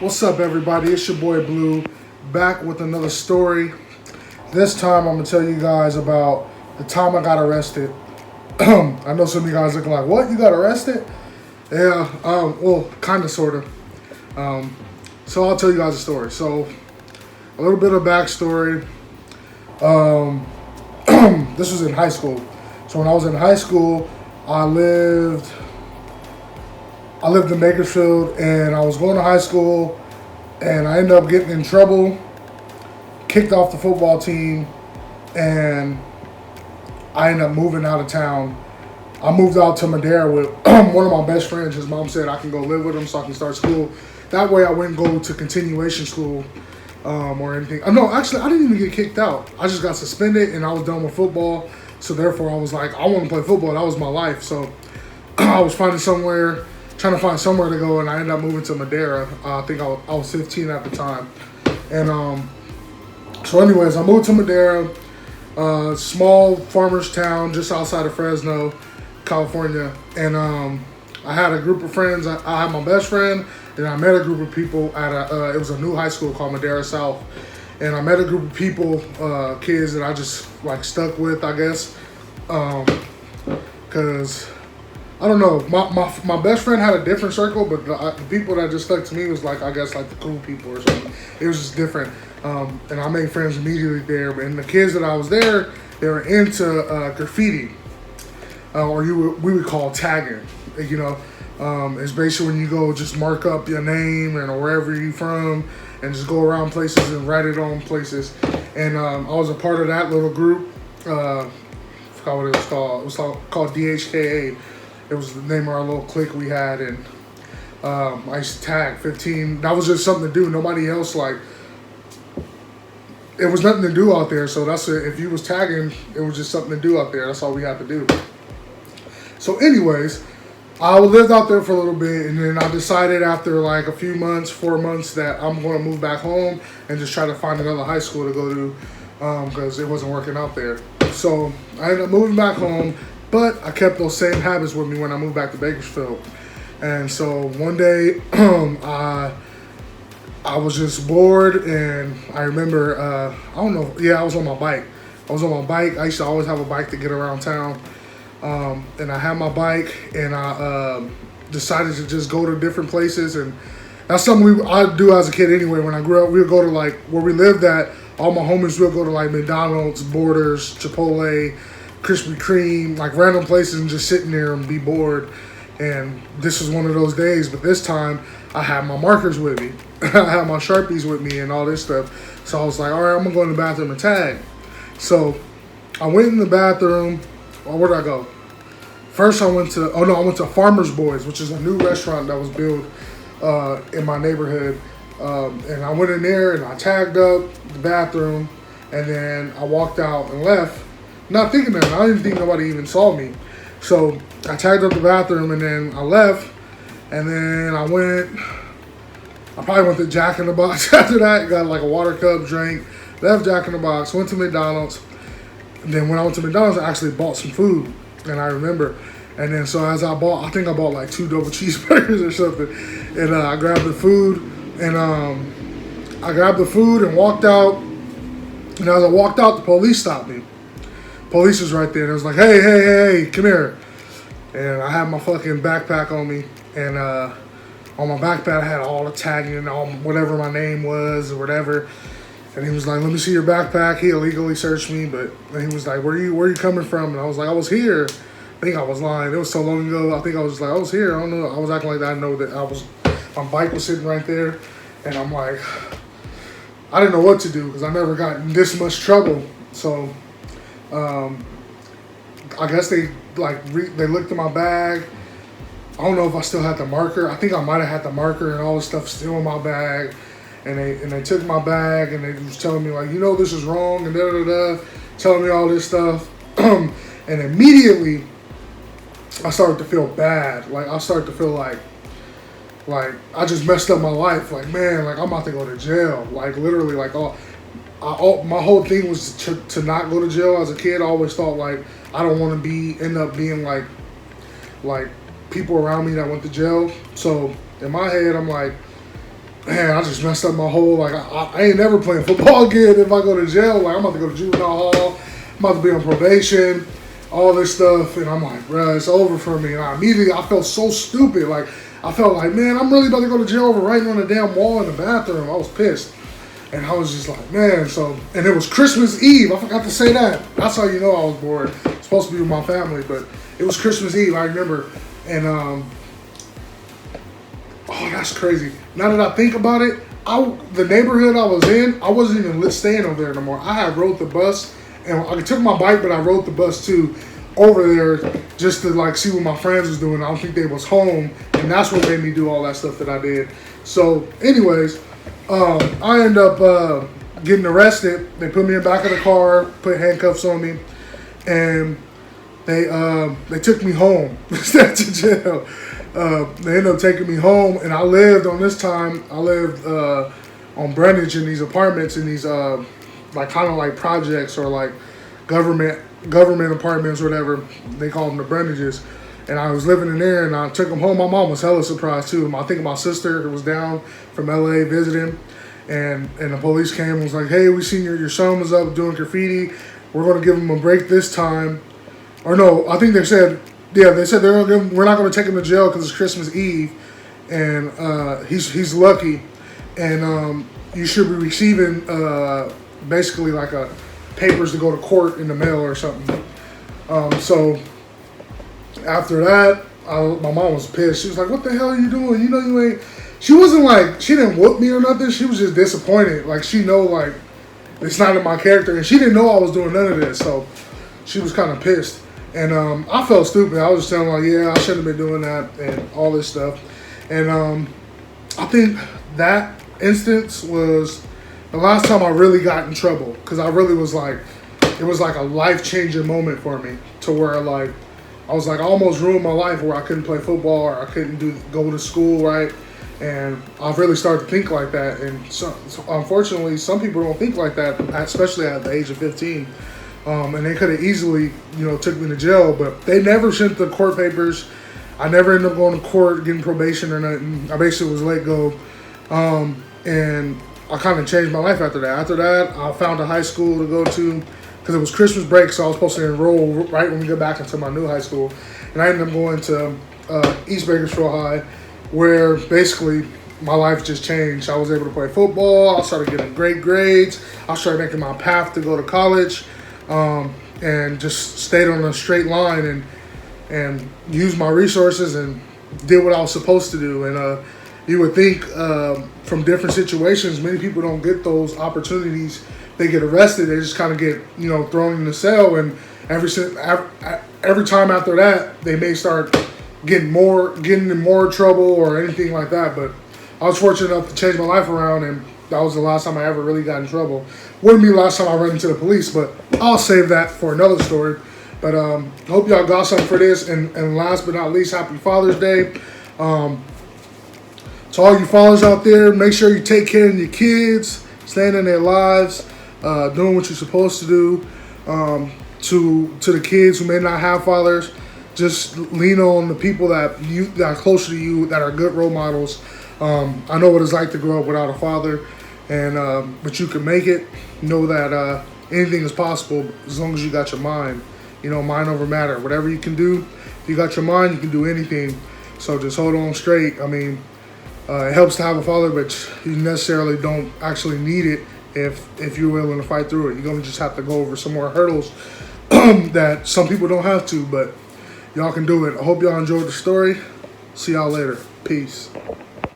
What's up, everybody? It's your boy Blue, back with another story. This time, I'm gonna tell you guys about the time I got arrested. I know some of you guys looking like, "What? You got arrested?" Yeah. Well, kind of, sort of. Um, so I'll tell you guys a story. So a little bit of backstory. Um, this was in high school. So when I was in high school, I lived I lived in Bakersfield, and I was going to high school, and I ended up getting in trouble, kicked off the football team, and I ended up moving out of town. I moved out to Madera with one of my best friends. His mom said I can go live with him so I can start school. That way I wouldn't go to continuation school or anything. No, actually, I didn't even get kicked out. I just got suspended, and I was done with football. So therefore, I was like, I want to play football. That was my life. So I was trying to find somewhere to go, and I ended up moving to Madera. I think I was 15 at the time. And so anyways, I moved to Madera, small farmer's town just outside of Fresno, California. And I had a group of friends. I had my best friend, and I met a group of people at it was a new high school called Madera South. And I met a group of people, kids that I just like stuck with, I guess. Because I don't know, my best friend had a different circle, but the people that just stuck to me was like, I guess, like the cool people or something. It was just different. And I made friends immediately there. And the kids that I was there, they were into graffiti, or we would call tagging. You know, it's basically when you go just mark up your name and wherever you're from, and just go around places and write it on places. And I was a part of that little group. I forgot what it was called. It was called DHKA. It was the name of our little clique we had, and I used to tag 15. That was just something to do. Nobody else, like, it was nothing to do out there. So that's it. If you was tagging, it was just something to do out there. That's all we had to do. So anyways, I lived out there for a little bit, and then I decided after like a few months, 4 months, that I'm going to move back home and just try to find another high school to go to because it wasn't working out there. So I ended up moving back home, but I kept those same habits with me when I moved back to Bakersfield. And so one day, I was just bored, and I remember, I don't know, yeah, I was on my bike. I used to always have a bike to get around town. And I had my bike, and I decided to just go to different places. And that's something I do as a kid anyway. When I grew up, we would go to, like, where we lived at, all my homies would go to, like, McDonald's, Borders, Chipotle, Krispy Kreme, like random places, and just sitting there and be bored. And this was one of those days, but this time I had my markers with me. I had my Sharpies with me and all this stuff. So I was like, all right, I'm gonna go in the bathroom and tag. So I went in the bathroom. Or where did I go? First I went to Farmer's Boys, which is a new restaurant that was built in my neighborhood. And I went in there and I tagged up the bathroom, and then I walked out and left. Not thinking that. I didn't think nobody even saw me. So I tagged up the bathroom, and then I left. And then I probably went to Jack in the Box after that. Got like a water cup, drank, left Jack in the Box, went to McDonald's. And then when I went to McDonald's, I actually bought some food. And I remember. And then so as I think I bought like 2 double cheeseburgers or something. And I grabbed the food. And and walked out. And as I walked out, the police stopped me. Police was right there, and it was like, hey, come here. And I had my fucking backpack on me, and on my backpack I had all the tagging and all whatever my name was or whatever. And he was like, let me see your backpack. He illegally searched me, but he was like, where you coming from? And I was like, I was here. I think I was lying. It was so long ago. I think I was just like, I was here. I don't know. I was acting like that. I know that my bike was sitting right there, and I'm like, I didn't know what to do because I never got in this much trouble. So I guess they looked in my bag. I don't know if I still had the marker. I think I might have had the marker and all this stuff still in my bag. And they took my bag, and they was telling me like, this is wrong, and telling me all this stuff. And immediately I started to feel bad. Like I started to feel like I just messed up my life. Like, man, like I'm about to go to jail. Like literally, like my whole thing was to not go to jail. As a kid, I always thought like I don't want to end up being like people around me that went to jail. So in my head, I'm like, man, I just messed up my whole, like, I ain't never playing football again if I go to jail. Like, I'm about to go to juvenile hall. I'm about to be on probation, all this stuff. And I'm like, bruh, it's over for me. And I felt so stupid. Like, I felt like, man, I'm really about to go to jail over writing on the damn wall in the bathroom. I was pissed. And I was just like, man, so, and it was Christmas Eve. I forgot to say that. That's how you know I was bored. Supposed to be with my family, but it was Christmas Eve, I remember. And, oh, that's crazy. Now that I think about it, the neighborhood I was in, I wasn't even staying over there no more. I had rode the bus, and I took my bike, but I rode the bus too over there just to like see what my friends was doing. I don't think they was home, and that's what made me do all that stuff that I did. So, anyways, I end up getting arrested. They put me in the back of the car, put handcuffs on me, and they took me home instead to jail. They ended up taking me home, and I lived on Greenwich in these apartments, in these like kind of like projects or like government apartments or whatever they call them, the Greenwiches. And I was living in there, and I took them home. My mom was hella surprised too. I think my sister was down from LA visiting, and the police came and was like, "Hey, we seen your son was up doing graffiti. We're going to give him a break this time." Or no, I think they said we're not going to take him to jail because it's Christmas Eve, and he's lucky, and you should be receiving basically like a papers to go to court in the mail or something. So after that, my mom was pissed. She was like, "What the hell are you doing? You know you ain't." She wasn't like, she didn't whoop me or nothing. She was just disappointed. Like, she know like it's not in my character, and she didn't know I was doing none of this. So she was kind of pissed. And I felt stupid. I was just telling her, like, yeah, I shouldn't have been doing that and all this stuff. And I think that instance was the last time I really got in trouble, because I really was like, it was like a life-changing moment for me, to where like I was like, I almost ruined my life where I couldn't play football or I couldn't go to school, right? And I've really started to think like that. And so unfortunately, some people don't think like that, especially at the age of 15. And they could have easily, took me to jail, but they never sent the court papers. I never ended up going to court, getting probation or nothing. I basically was let go. And I kind of changed my life after that. After that, I found a high school to go to, because it was Christmas break, so I was supposed to enroll right when we got back into my new high school. And I ended up going to East Bakersfield High, where basically my life just changed. I was able to play football. I started getting great grades. I started making my path to go to college. And just stayed on a straight line and used my resources and did what I was supposed to do. And you would think from different situations, many people don't get those opportunities. They get arrested. They just kind of get thrown in the cell. And every time after that, they may start getting in more trouble or anything like that. But I was fortunate enough to change my life around, and that was the last time I ever really got in trouble. Wouldn't be the last time I ran into the police, but I'll save that for another story. But hope y'all got something for this. And last but not least, happy Father's Day. To all you fathers out there, make sure you take care of your kids, staying in their lives, doing what you're supposed to do. To the kids who may not have fathers, just lean on the people that are closer to you, that are good role models. I know what it's like to grow up without a father, but you can make it. Know that anything is possible as long as you got your mind. Mind over matter. Whatever you can do, if you got your mind, you can do anything. So just hold on straight. I mean, it helps to have a father, but you necessarily don't actually need it if you're willing to fight through it. You're going to just have to go over some more hurdles that some people don't have to, but y'all can do it. I hope y'all enjoyed the story. See y'all later. Peace.